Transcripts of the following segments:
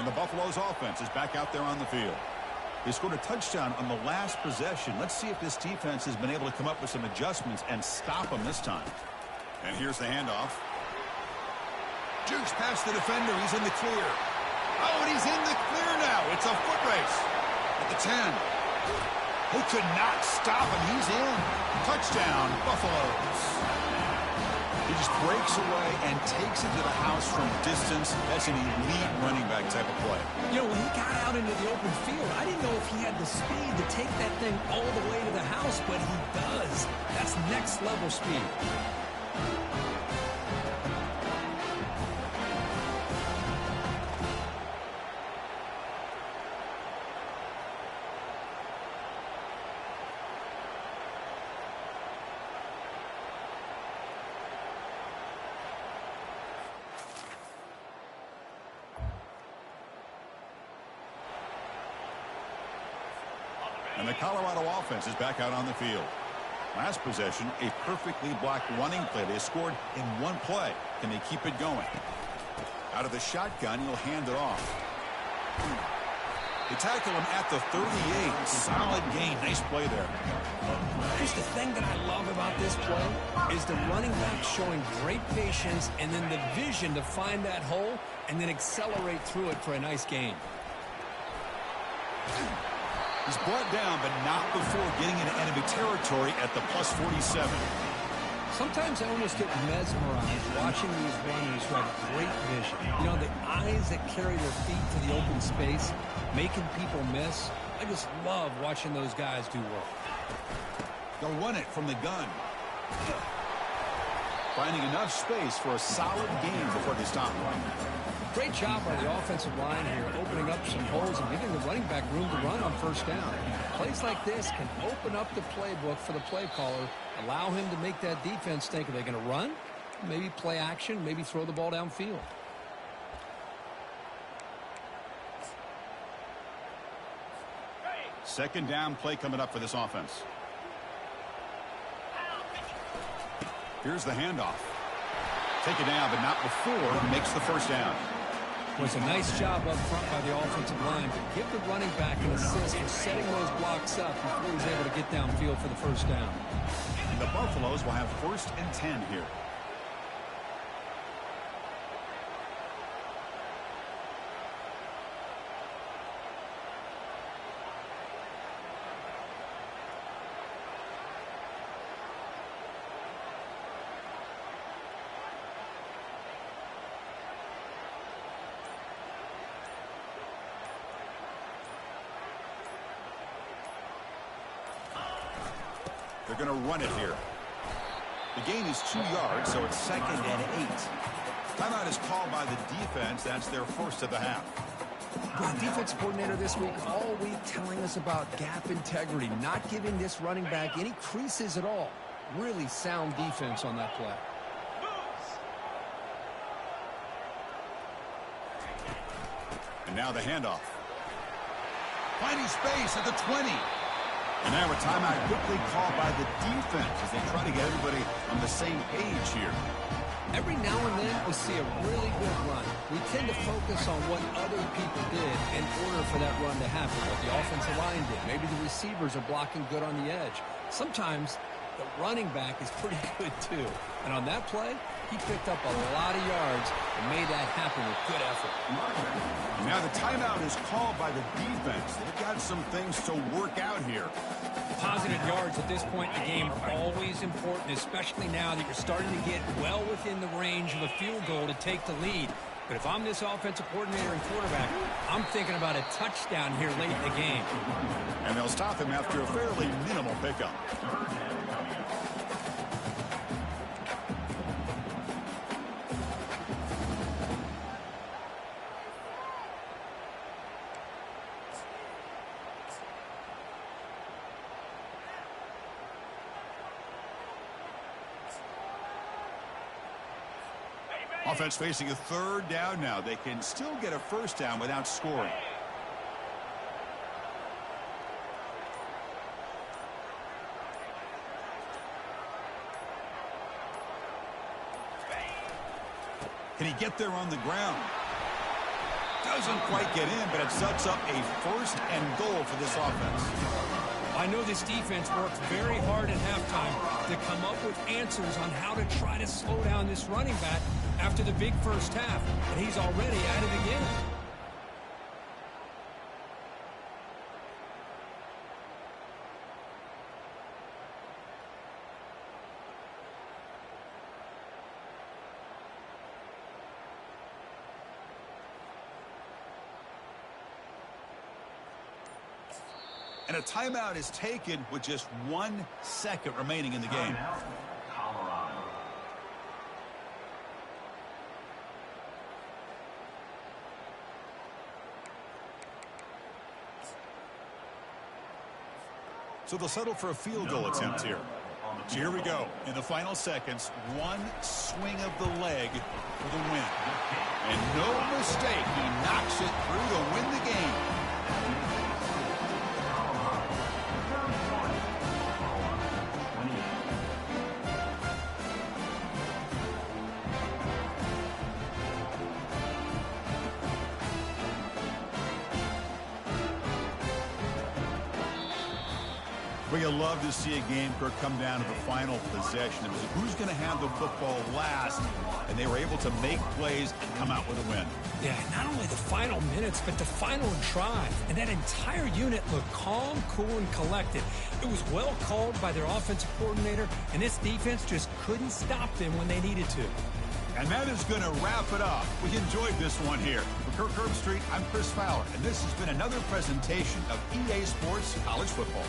And the Buffalo's offense is back out there on the field. They scored a touchdown on the last possession. Let's see if this defense has been able to come up with some adjustments and stop them this time. And here's the handoff. Jukes past the defender. He's in the clear. Oh, and he's in the clear now. It's a foot race at the 10. They could not stop him. He's in. Touchdown, Buffaloes. He just breaks away and takes it to the house from distance. That's an elite running back type of play. You know, when he got out into the open field, I didn't know if he had the speed to take that thing all the way to the house, but he does. That's next level speed. And the Colorado offense is back out on the field. Last possession, a perfectly blocked running play. They scored in one play. Can they keep it going? Out of the shotgun, he'll hand it off. They tackle him at the 38. Solid gain. Nice play there. Here's the thing that I love about this play is the running back showing great patience and then the vision to find that hole and then accelerate through it for a nice gain. He's brought down, but not before getting into enemy territory at the plus 47. Sometimes I almost get mesmerized watching these runners who have great vision. You know, the eyes that carry their feet to the open space, making people miss. I just love watching those guys do work. They'll run it from the gun. Finding enough space for a solid gain before they stop. Great job by the offensive line here, opening up some holes and giving the running back room to run on first down. Plays like this can open up the playbook for the play caller, allow him to make that defense think, are they going to run? Maybe play action, maybe throw the ball downfield. Second down play coming up for this offense. Here's the handoff. Take it down, but not before he makes the first down. Was a nice job up front by the offensive line to give the running back an assist for setting those blocks up before he's able to get downfield for the first down. And the Buffaloes will have 1st and 10 here. They're going to run it here. The gain is 2 yards, so it's 2nd and 8. Timeout is called by the defense. That's their first of the half. The defense coordinator this week, all week telling us about gap integrity, not giving this running back any creases at all. Really sound defense on that play. And now the handoff. Finding space at the 20. And now a timeout quickly called by the defense as they try to get everybody on the same page here. Every now and then we see a really good run. We tend to focus on what other people did in order for that run to happen. What the offensive line did. Maybe the receivers are blocking good on the edge. Sometimes the running back is pretty good too. And on that play, he picked up a lot of yards and made that happen with good effort. Now the timeout is called by the defense. They've got some things to work out here. Positive yards at this point in the game are always important, especially now that you're starting to get well within the range of a field goal to take the lead. But if I'm this offensive coordinator and quarterback, I'm thinking about a touchdown here late in the game. And they'll stop him after a fairly minimal pickup. Offense facing a 3rd down now. They can still get a first down without scoring. Can he get there on the ground? Doesn't quite get in, but it sets up a first and goal for this offense. I know this defense worked very hard at halftime to come up with answers on how to try to slow down this running back after the big first half, and he's already at it again. And a timeout is taken with just 1 second remaining in the game. So they'll settle for a field goal attempt here. So here we go. In the final seconds, one swing of the leg for the win. And no mistake, he knocks it through to win the game. Well, you love to see a game, Kirk, come down to the final possession. It was who's going to have the football last, and they were able to make plays and come out with a win. Yeah, not only the final minutes, but the final drive. And that entire unit looked calm, cool, and collected. It was well called by their offensive coordinator, and this defense just couldn't stop them when they needed to. And that is going to wrap it up. We enjoyed this one here. For Kirk Herbstreit, I'm Chris Fowler, and this has been another presentation of EA Sports College Football.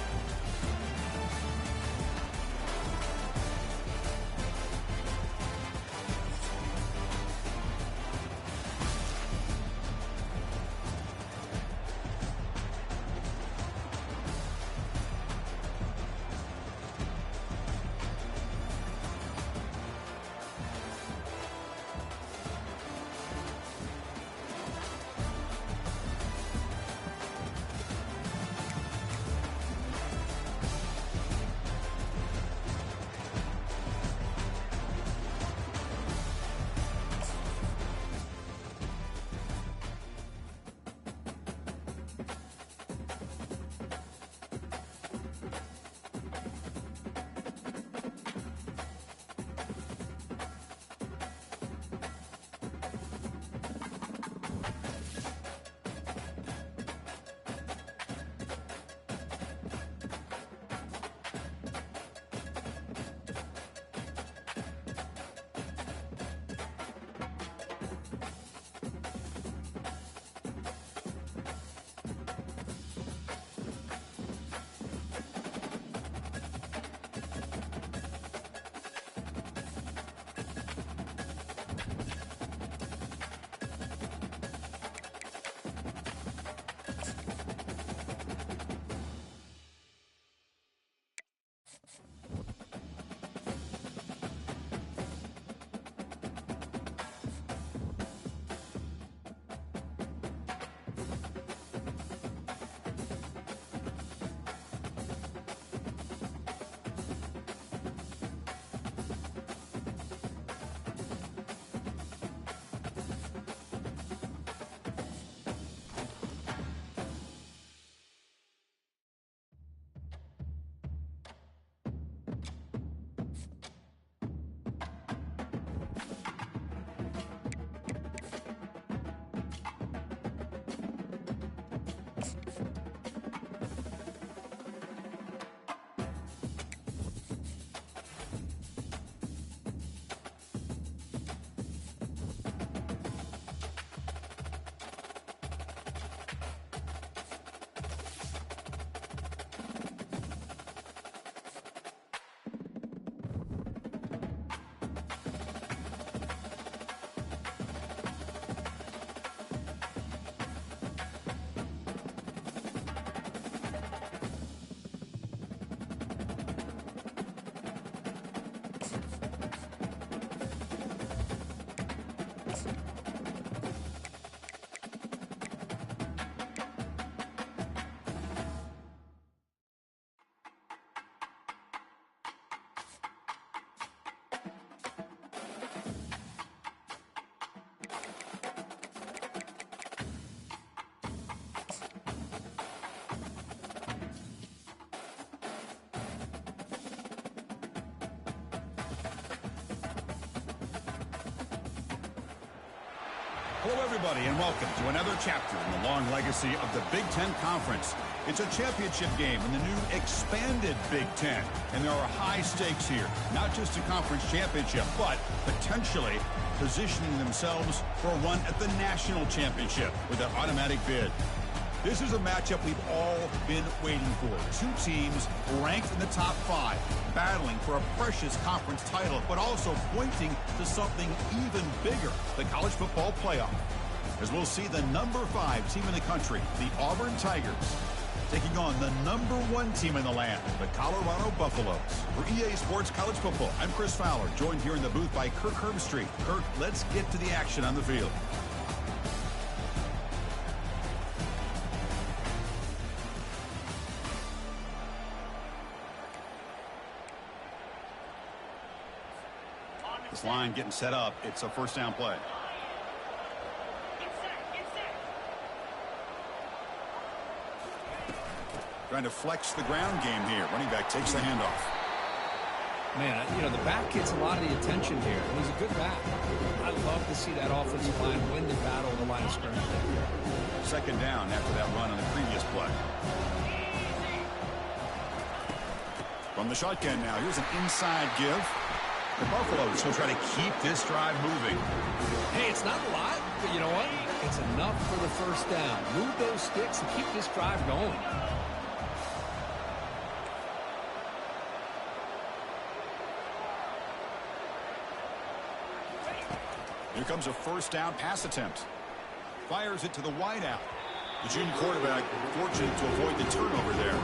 Hello, everybody, and welcome to another chapter in the long legacy of the Big Ten Conference. It's a championship game in the new expanded Big Ten, and there are high stakes here. Not just a conference championship, but potentially positioning themselves for a run at the national championship with an automatic bid. This is a matchup we've all been waiting for. Two teams ranked in the top 5, battling for a precious conference title, but also pointing to something even bigger, the college football playoff. As we'll see the number 5 team in the country, the Auburn Tigers, taking on the number 1 team in the land, the Colorado Buffaloes. For EA Sports College Football, I'm Chris Fowler, joined here in the booth by Kirk Herbstreit. Kirk, let's get to the action on the field. This line getting set up. It's a first down play. Trying to flex the ground game here. Running back takes the handoff. Man, you know, the back gets a lot of the attention here. He's a good back. I love to see that offensive line win the battle of the line of scrimmage. Second down after that run on the previous play. From the shotgun now, here's an inside give. The Buffaloes will try to keep this drive moving. Hey, it's not a lot, but you know what? It's enough for the first down. Move those sticks and keep this drive going. Here comes a first down pass attempt. Fires it to the wideout. The junior quarterback fortunate to avoid the turnover there.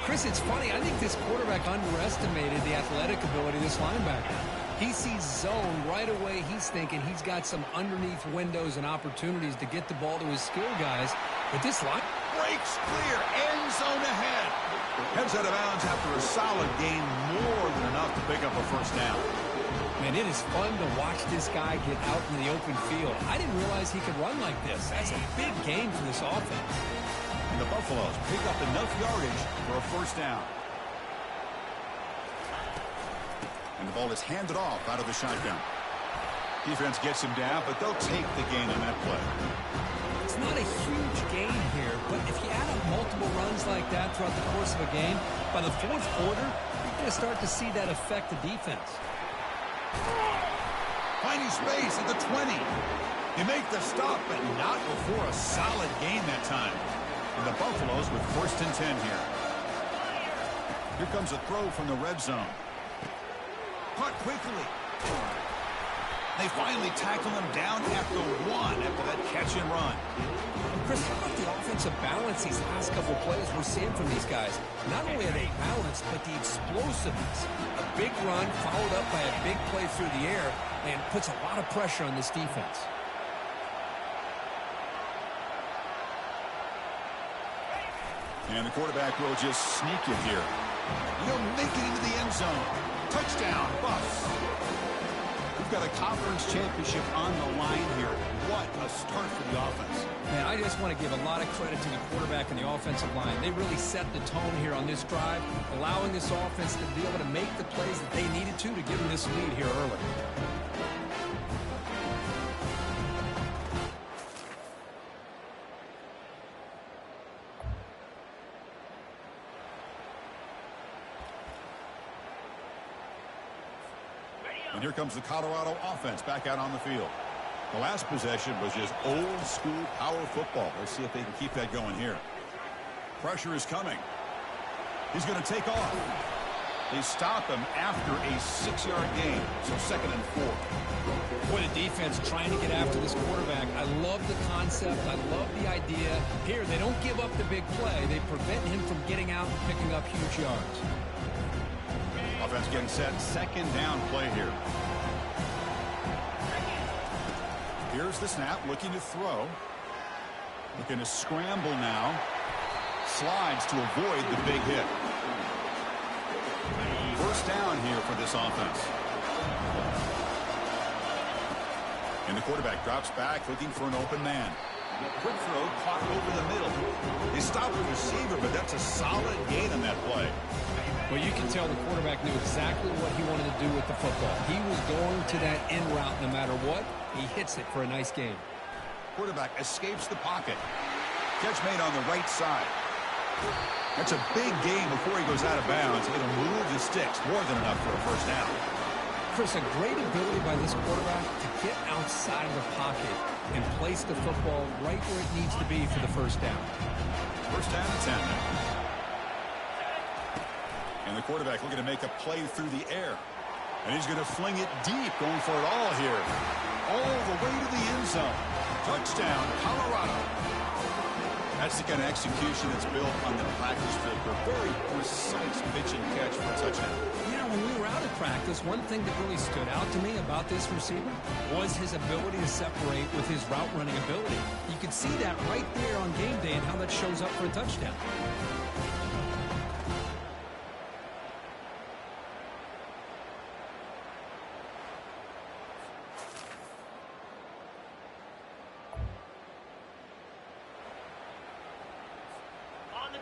Chris, it's funny. I think this quarterback underestimated the athletic ability of this linebacker. He sees zone right away. He's thinking he's got some underneath windows and opportunities to get the ball to his skill guys. But this line breaks clear. End zone ahead. Heads out of bounds after a solid gain, more than enough to pick up a first down. Man, it is fun to watch this guy get out in the open field. I didn't realize he could run like this. That's a big gain for this offense. And the Buffaloes pick up enough yardage for a first down. And the ball is handed off out of the shotgun. Defense gets him down, but they'll take the gain on that play. It's not a huge gain here, but if you add up multiple runs like that throughout the course of a game, by the fourth quarter, you're going to start to see that affect the defense. Finding space at the 20. They make the stop, but not before a solid gain that time. And the Buffaloes with first and 10 here. Here comes a throw from the red zone. Caught quickly. They finally tackle him down at the 1 after that catch and run. Chris, how about the offensive balance these last couple plays we're seeing from these guys? Not only are they balanced, but the explosiveness. A big run followed up by a big play through the air, and puts a lot of pressure on this defense. And the quarterback will just sneak it here. He'll make it into the end zone. Touchdown, Buffs. We've got a conference championship on the line here. What a start for the offense. Man, I just want to give a lot of credit to the quarterback and the offensive line. They really set the tone here on this drive, allowing this offense to be able to make the plays that they needed to give them this lead here early. And here comes the Colorado offense back out on the field. The last possession was just old school power football. Let's see if they can keep that going here. Pressure is coming. He's going to take off. They stop him after a 6-yard gain. So second and 4. Boy, the defense trying to get after this quarterback. I love the concept. I love the idea. Here, they don't give up the big play. They prevent him from getting out and picking up huge yards. Offense getting set. Second down play here. Here's the snap. Looking to throw. Looking to scramble now. Slides to avoid the big hit. First down here for this offense. And the quarterback drops back looking for an open man. Quick throw caught over the middle. They stop the receiver, but that's a solid gain on that play. Well, you can tell the quarterback knew exactly what he wanted to do with the football. He was going to that in route no matter what. He hits it for a nice gain. Quarterback escapes the pocket. Catch made on the right side. That's a big gain before he goes out of bounds. It'll move the sticks more than enough for a first down. Chris, a great ability by this quarterback to get outside of the pocket and place the football right where it needs to be for the first down. First down and 10 now. And the quarterback looking to make a play through the air. And he's going to fling it deep, going for it all here. All the way to the end zone. Touchdown, Colorado. That's the kind of execution that's built on the practice field for a very precise pitch and catch for a touchdown. Yeah, when we were out of practice, one thing that really stood out to me about this receiver was his ability to separate with his route running ability. You could see that right there on game day and how that shows up for a touchdown.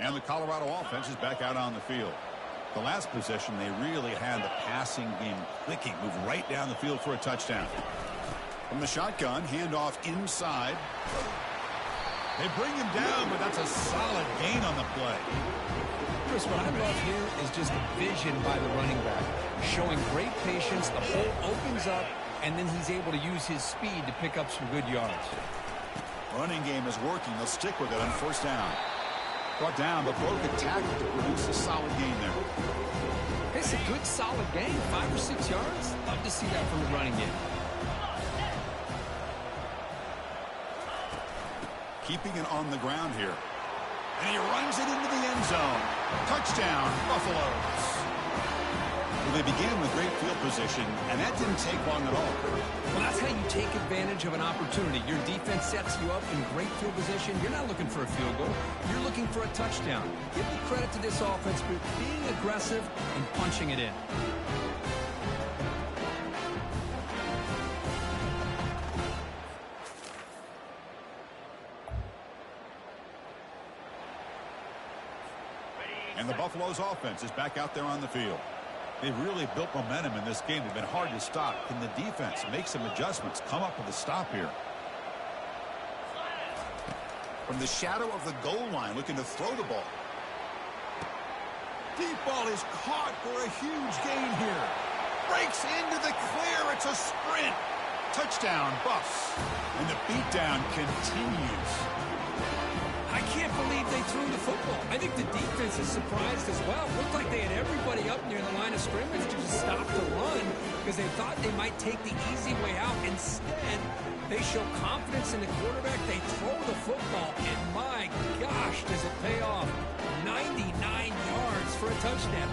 And the Colorado offense is back out on the field. The last possession, they really had the passing game clicking. Move right down the field for a touchdown. From the shotgun, handoff inside. They bring him down, but that's a solid gain on the play. Chris, what I love here is just the vision by the running back. Showing great patience, the hole opens up, and then he's able to use his speed to pick up some good yards. Running game is working. They'll stick with it on first down. Brought down, but broken tackle to produce a solid gain there. It's a good, solid gain. 5 or 6 yards. Love to see that from the running game. Keeping it on the ground here. And he runs it into the end zone. Touchdown, Buffaloes. Well, they began with great field position, and that didn't take long at all. Well, that's how you take advantage of an opportunity. Your defense sets you up in great field position. You're not looking for a field goal. You're looking for a touchdown. Give the credit to this offense for being aggressive and punching it in. And the Buffaloes offense is back out there on the field. They've really built momentum in this game. They've been hard to stop. Can the defense make some adjustments, come up with a stop here? From the shadow of the goal line, looking to throw the ball. Deep ball is caught for a huge gain here. Breaks into the clear. It's a sprint. Touchdown, Buffs. And the beatdown continues. I can't believe they threw the football. I think the defense is surprised as well. Looked like they had everybody up near the line of scrimmage to just stop the run because they thought they might take the easy way out. Instead, they show confidence in the quarterback. They throw the football, and my gosh, does it pay off. 99 yards for a touchdown.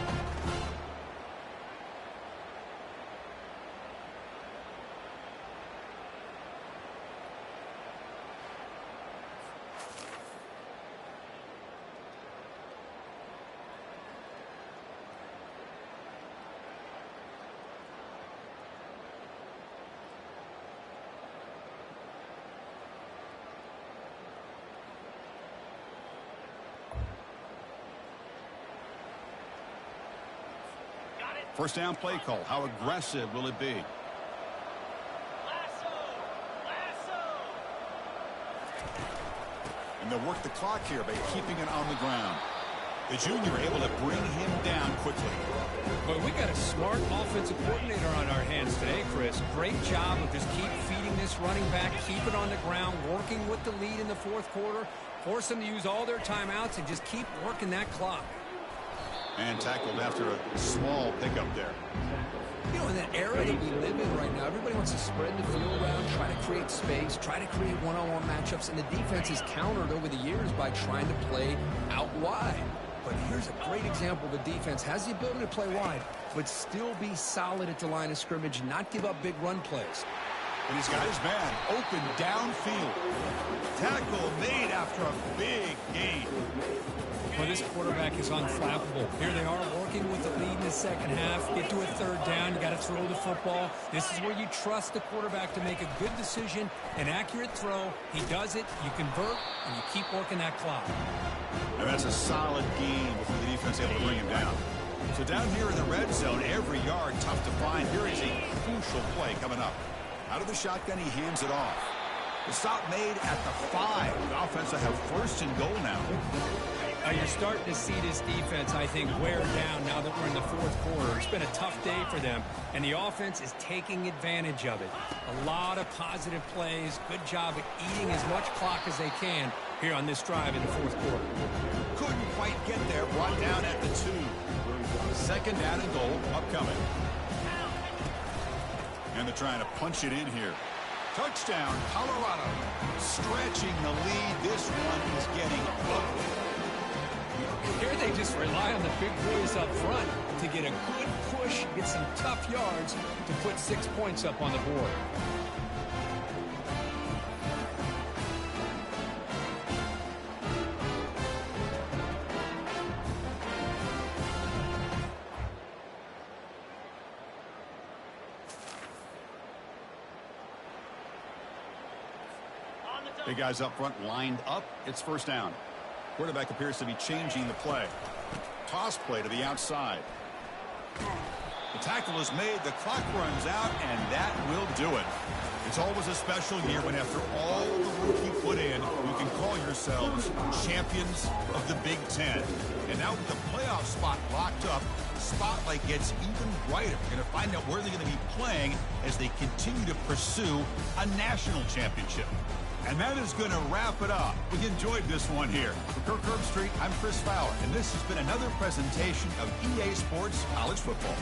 First down play call. How aggressive will it be? And they'll work the clock here by keeping it on the ground. The junior able to bring him down quickly. But we got a smart offensive coordinator on our hands today, Chris. Great job of just keep feeding this running back, keep it on the ground, working with the lead in the fourth quarter, force them to use all their timeouts, and just keep working that clock. And tackled after a small pickup there. You know, in that era that we live in right now, everybody wants to spread the field around, try to create space, try to create one-on-one matchups, and the defense is countered over the years by trying to play out wide. But here's a great example of a defense has the ability to play wide, but still be solid at the line of scrimmage, not give up big run plays. And he's got his man open downfield. Tackle made after a big gain. Well, this quarterback is unflappable. Here they are working with the lead in the second half. Get to a third down. You got to throw the football. This is where you trust the quarterback to make a good decision, an accurate throw. He does it. You convert, and you keep working that clock. And that's a solid game before the defense able to bring him down. So down here in the red zone, every yard tough to find. Here is a crucial play coming up. Out of the shotgun, he hands it off. The stop made at the 5. The offense will have first and goal now. You're starting to see this defense, I think, wear down now that we're in the fourth quarter. It's been a tough day for them, and the offense is taking advantage of it. A lot of positive plays. Good job at eating as much clock as they can here on this drive in the fourth quarter. Couldn't quite get there. Brought down at the 2. Second down and goal upcoming. And they're trying to punch it in here. Touchdown, Colorado. Stretching the lead. This one is getting ugly. Here they just rely on the big boys up front to get a good push, get some tough yards to put 6 points up on the board. Big guys up front lined up. It's first down. Quarterback appears to be changing the play. Toss play to the outside. The tackle is made. The clock runs out, and that will do it. It's always a special year when after all the work you put in, you can call yourselves champions of the Big Ten. And now with the playoff spot locked up, the spotlight gets even brighter. We're going to find out where they're going to be playing as they continue to pursue a national championship. And that is going to wrap it up. We enjoyed this one here. For Kirk Herbstreit, I'm Chris Fowler, and this has been another presentation of EA Sports College Football.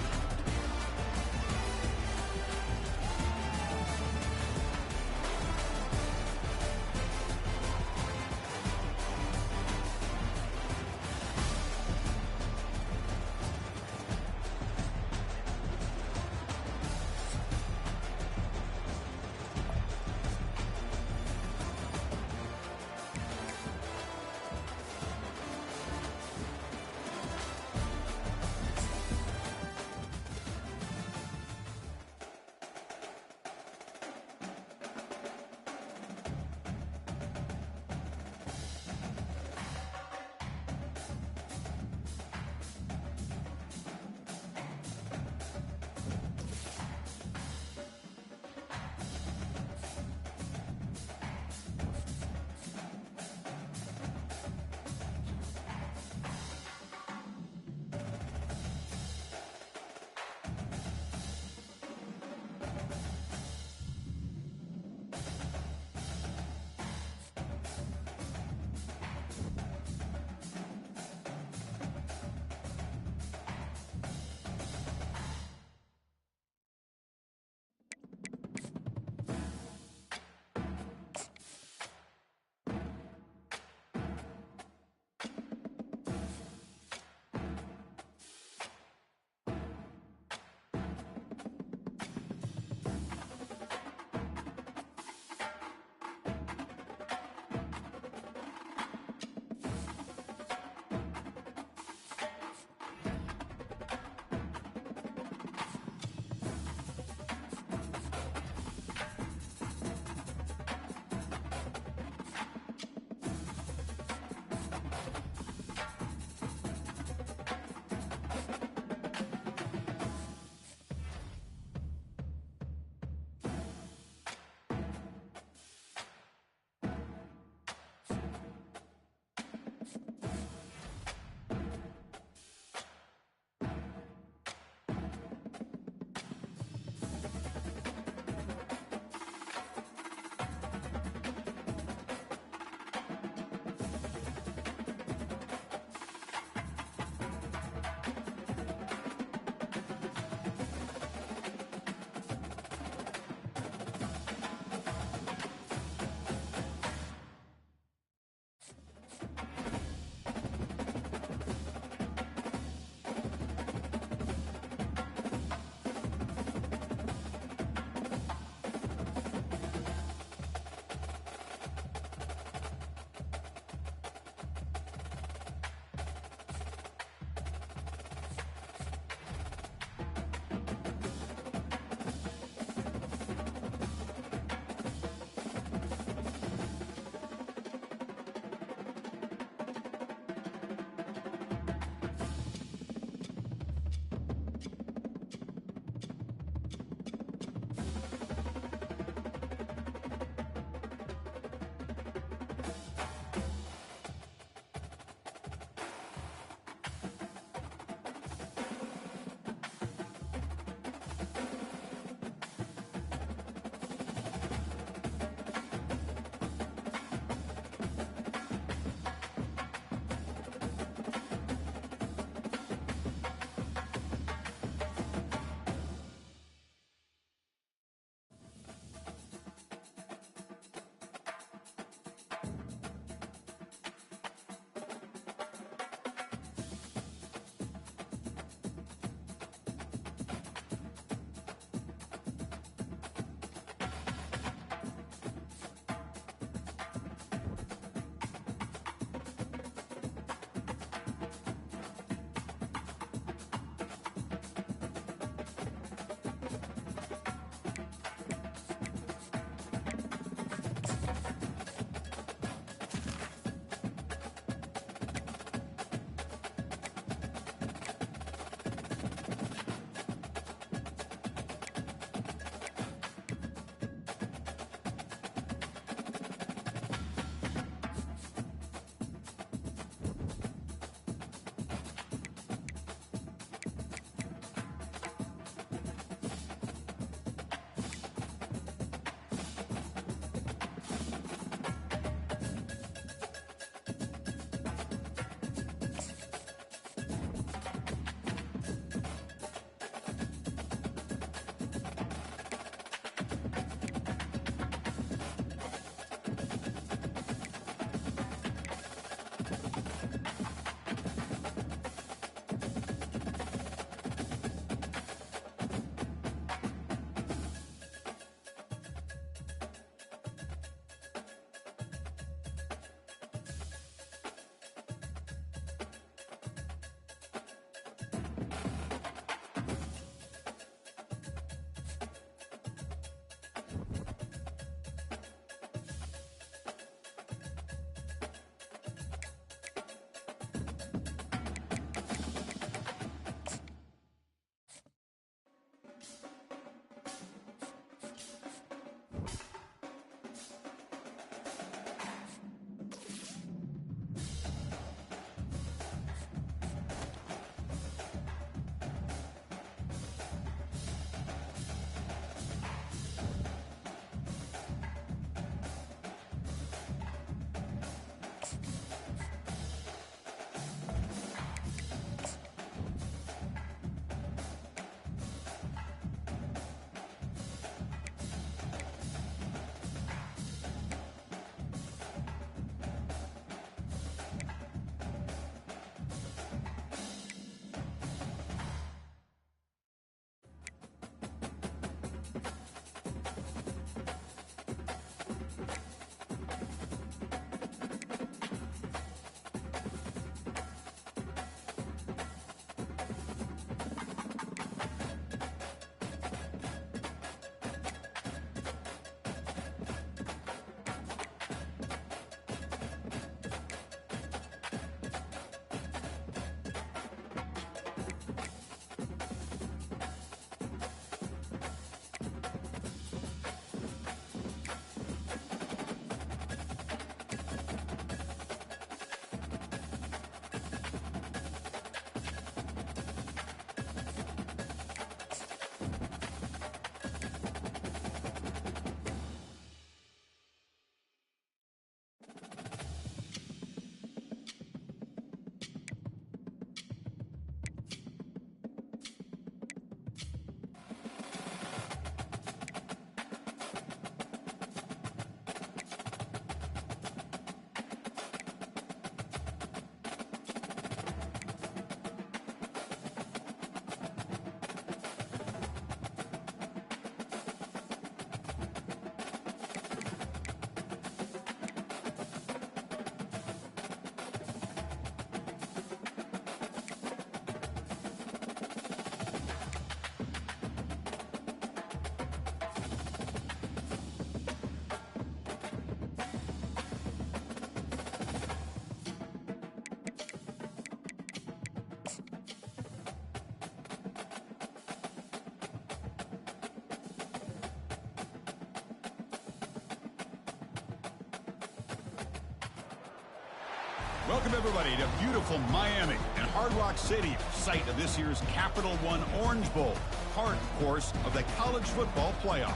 Welcome, everybody, to beautiful Miami and Hard Rock Stadium, site of this year's Capital One Orange Bowl, part, of course, of the college football playoff.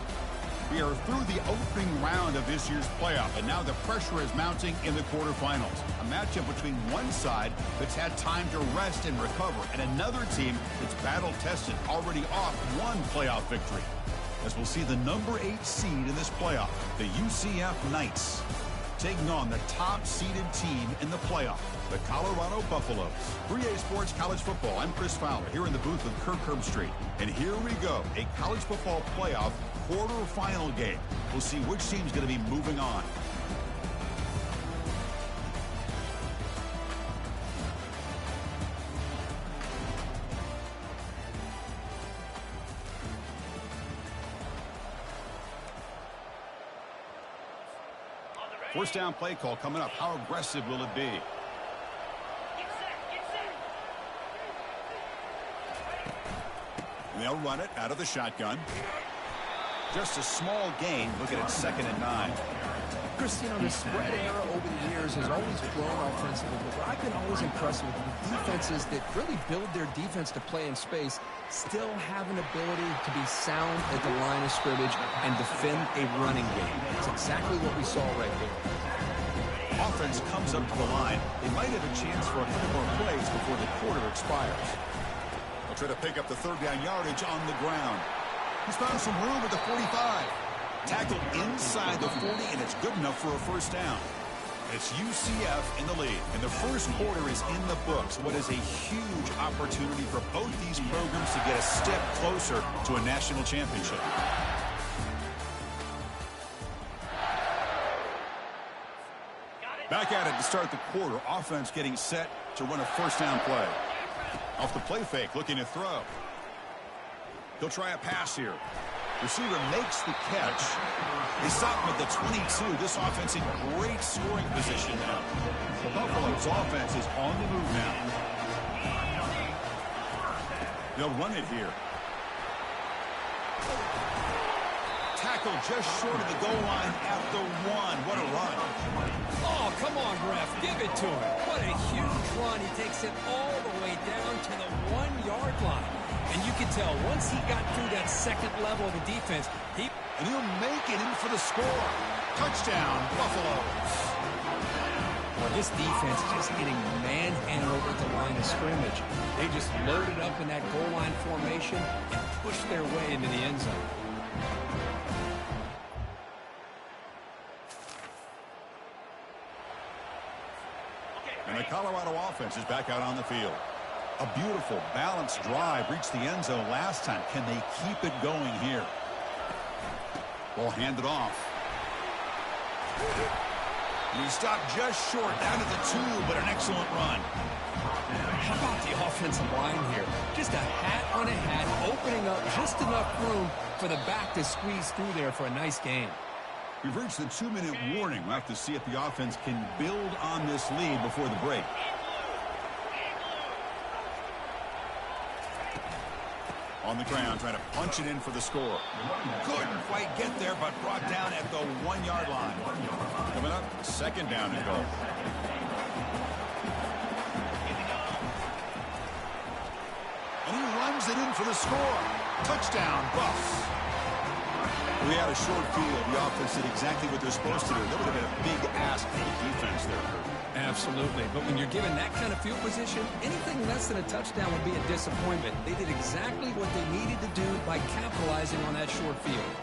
We are through the opening round of this year's playoff, and now the pressure is mounting in the quarterfinals. A matchup between one side that's had time to rest and recover, and another team that's battle-tested, already off one playoff victory. As we'll see the number 8 seed in this playoff, the UCF Knights, taking on the top-seeded team in the playoff, the Colorado Buffaloes. 3A Sports College Football. I'm Chris Fowler here in the booth with Kirk Herbstreit. And here we go, a college football playoff quarterfinal game. We'll see which team's going to be moving on. First down play call coming up. How aggressive will it be? And they'll run it out of the shotgun. Just a small gain. Look at it, 2nd and 9. Chris, the spread era over the years has always grown offensively, but what I've been always impressed with the defenses that really build their defense to play in space still have an ability to be sound at the line of scrimmage and defend a running game. That's exactly what we saw right there. Offense comes up to the line. They might have a chance for a couple more plays before the quarter expires. They'll try to pick up the 3rd down yardage on the ground. He's found some room at the 45. Tackled inside the 40, and it's good enough for a first down. It's UCF in the lead, and the first quarter is in the books. What is a huge opportunity for both these programs to get a step closer to a national championship. Back at it to start the quarter. Offense getting set to run a first down play. Off the play fake, looking to throw. He'll try a pass here. Receiver makes the catch. They stop him at the 22. This offense in great scoring position now. The Buffalo's offense is on the move now. They'll run it here. Tackle just short of the goal line at the 1. What a run. Oh, come on, ref. Give it to him. What a huge run. He takes it all the way down to the 1-yard line. And you can tell once he got through that second level of the defense, and he'll make it in for the score. Touchdown, Buffaloes. Well, this defense just getting manhandled at the line of scrimmage. They just loaded up in that goal line formation and pushed their way into the end zone. And the Colorado offense is back out on the field. A beautiful, balanced drive reached the end zone last time. Can they keep it going here? Ball handed off. And he stopped just short, down to the 2, but an excellent run. How about the offensive line here? Just a hat on a hat, opening up just enough room for the back to squeeze through there for a nice gain. We've reached the 2-minute warning. We'll have to see if the offense can build on this lead before the break. On the ground, trying to punch it in for the score. Couldn't quite get there, but brought down at the 1-yard line. Coming up, 2nd down and goal. And he runs it in for the score. Touchdown, Buffs. We had a short field. The offense did exactly what they're supposed to do. That would have been a big ask for the defense there, Kurt. Absolutely. But when you're given that kind of field position, anything less than a touchdown would be a disappointment. They did exactly what they needed to do by capitalizing on that short field.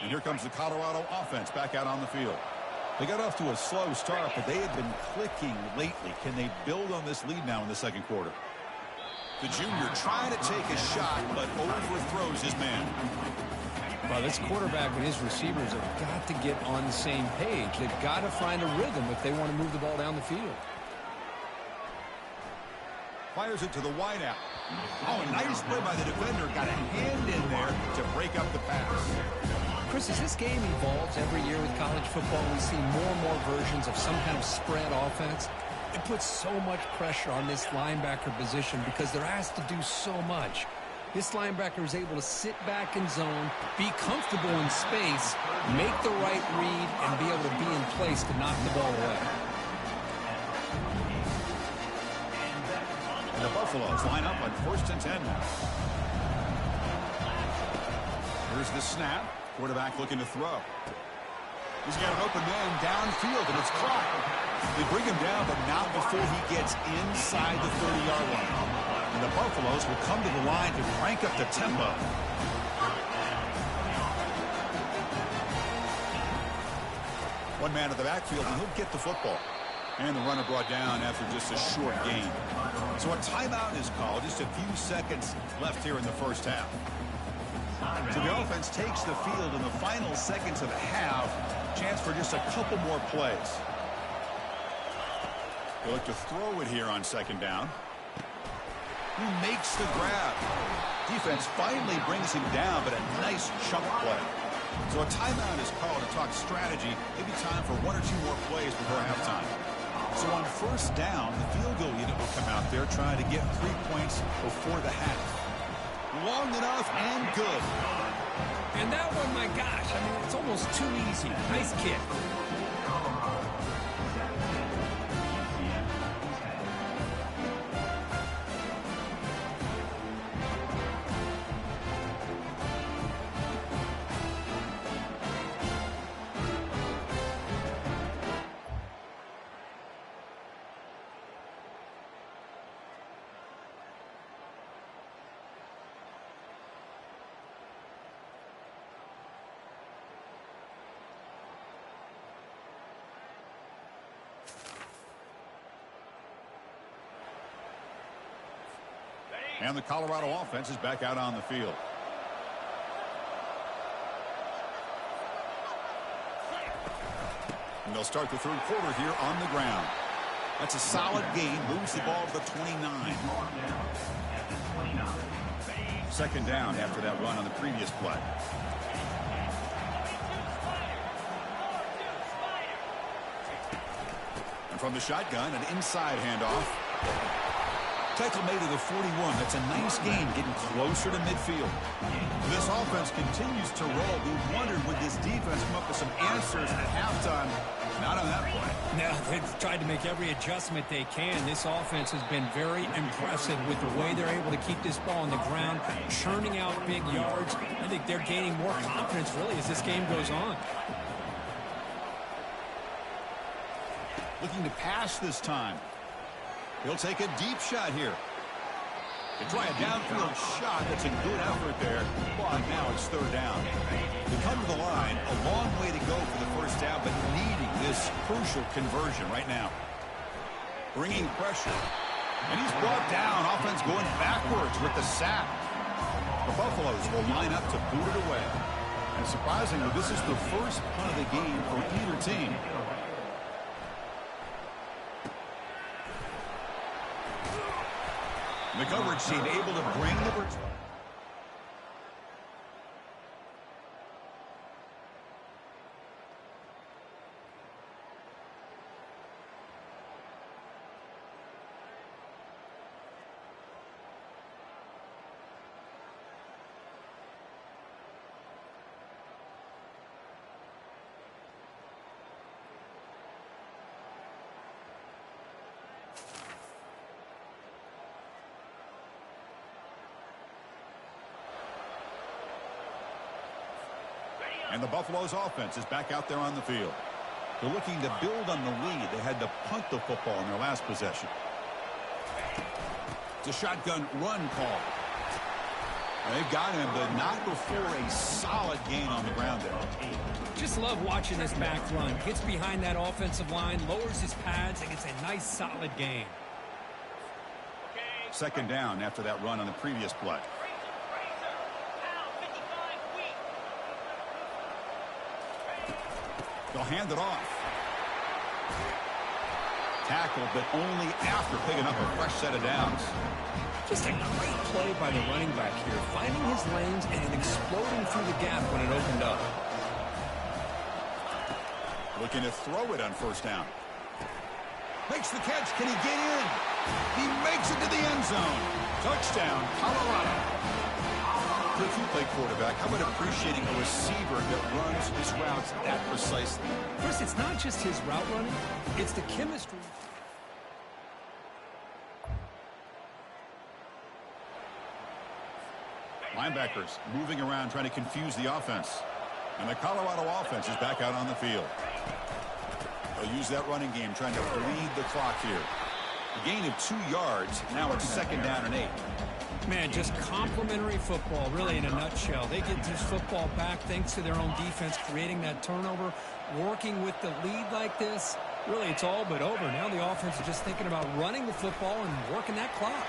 And here comes the Colorado offense back out on the field. They got off to a slow start, but they have been clicking lately. Can they build on this lead now in the second quarter? The junior trying to take a shot, but overthrows his man. Well, this quarterback and his receivers have got to get on the same page. They've got to find a rhythm if they want to move the ball down the field. Fires it to the wideout. Oh, a nice play by the defender. Got a hand in there to break up the pass. Chris, as this game evolves every year with college football, we see more and more versions of some kind of spread offense. It puts so much pressure on this linebacker position because they're asked to do so much. This linebacker is able to sit back in zone, be comfortable in space, make the right read, and be able to be in place to knock the ball away. And the Buffaloes line up on 1st and 10 now. Here's the snap. Quarterback looking to throw. He's got an open man downfield, and it's caught. They bring him down, but not before he gets inside the 30-yard line. And the Buffaloes will come to the line to crank up the tempo. One man at the backfield, and he'll get the football. And the runner brought down after just a short gain. So a timeout is called. Just a few seconds left here in the first half. So the offense takes the field in the final seconds of the half. Chance for just a couple more plays. They look to throw it here on 2nd down. Who makes the grab? Defense finally brings him down, but a nice chunk play. So a timeout is called to talk strategy. Maybe time for 1 or 2 more plays before halftime. So on 1st down, the field goal unit will come out there trying to get 3 points before the half. Long enough and good. And that one, my gosh, I mean, it's almost too easy. Nice kick. And the Colorado offense is back out on the field. And they'll start the 3rd quarter here on the ground. That's a solid gain. Moves the ball to the 29. 2nd down after that run on the previous play. And from the shotgun, an inside handoff. Tackle made to the 41. That's a nice gain, getting closer to midfield. This offense continues to roll. We wondered, would this defense come up with some answers at halftime? Not on that play. No, they've tried to make every adjustment they can. This offense has been very impressive with the way they're able to keep this ball on the ground, churning out big yards. I think they're gaining more confidence, really, as this game goes on. Looking to pass this time. He'll take a deep shot here. They try a downfield shot. That's a good effort there. But now it's 3rd down. They come to the line. A long way to go for the 1st down, but needing this crucial conversion right now. Bringing pressure. And he's brought down. Offense going backwards with the sack. The Buffaloes will line up to boot it away. And surprisingly, this is the first punt of the game for either team. The coverage team able to bring the return. And the Buffaloes offense is back out there on the field. They're looking to build on the lead. They had to punt the football in their last possession. It's a shotgun run call. They've got him, but not before a solid gain on the ground there. Just love watching this back run. Gets behind that offensive line, lowers his pads, and gets a nice solid gain. 2nd down after that run on the previous play. They'll hand it off. Tackled, but only after picking up a fresh set of downs. Just a great play by the running back here, finding his lanes and exploding through the gap when it opened up. Looking to throw it on 1st down. Makes the catch. Can he get in? He makes it to the end zone. Touchdown, Colorado. If you play quarterback, how about appreciating a receiver that runs his routes that precisely? Chris, it's not just his route running. It's the chemistry. Linebackers moving around trying to confuse the offense. And the Colorado offense is back out on the field. They'll use that running game trying to bleed the clock here. A gain of 2 yards. Now it's 2nd down and 8. Man, just complimentary football, really, in a nutshell. They get this football back thanks to their own defense, creating that turnover, working with the lead like this. Really, it's all but over. Now the offense is just thinking about running the football and working that clock.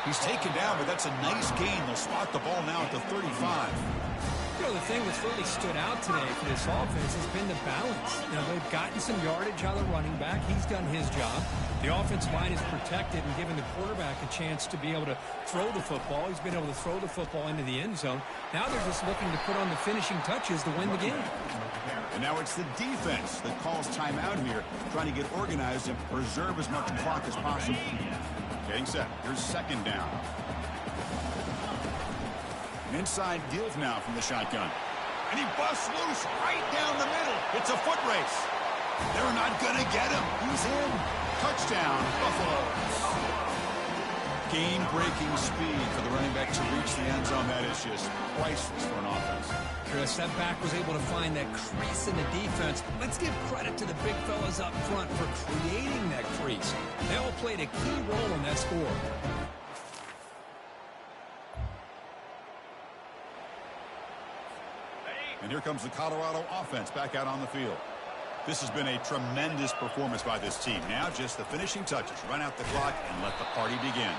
He's taken down, but that's a nice gain. They'll spot the ball now at the 35. You know, the thing that's really stood out today for this offense has been the balance. You know, they've gotten some yardage out of the running back. He's done his job. The offensive line is protected and given the quarterback a chance to be able to throw the football. He's been able to throw the football into the end zone. Now they're just looking to put on the finishing touches to win the game. And now it's the defense that calls timeout here, trying to get organized and preserve as much clock as possible. Getting set. Here's 2nd down. Inside deal now from the shotgun. And he busts loose right down the middle. It's a foot race. They're not going to get him. He's in. Touchdown, Buffalo. Game-breaking speed for the running back to reach the end zone. That is just priceless for an offense. Chris, that back was able to find that crease in the defense. Let's give credit to the big fellas up front for creating that crease. They all played a key role in that score. And here comes the Colorado offense back out on the field. This has been a tremendous performance by this team. Now just the finishing touches. Run out the clock and let the party begin.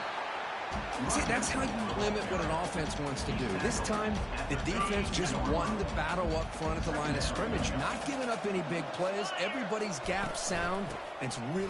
See, that's how you limit what an offense wants to do. This time, the defense just won the battle up front at the line of scrimmage, not giving up any big plays. Everybody's gap sound, and it's really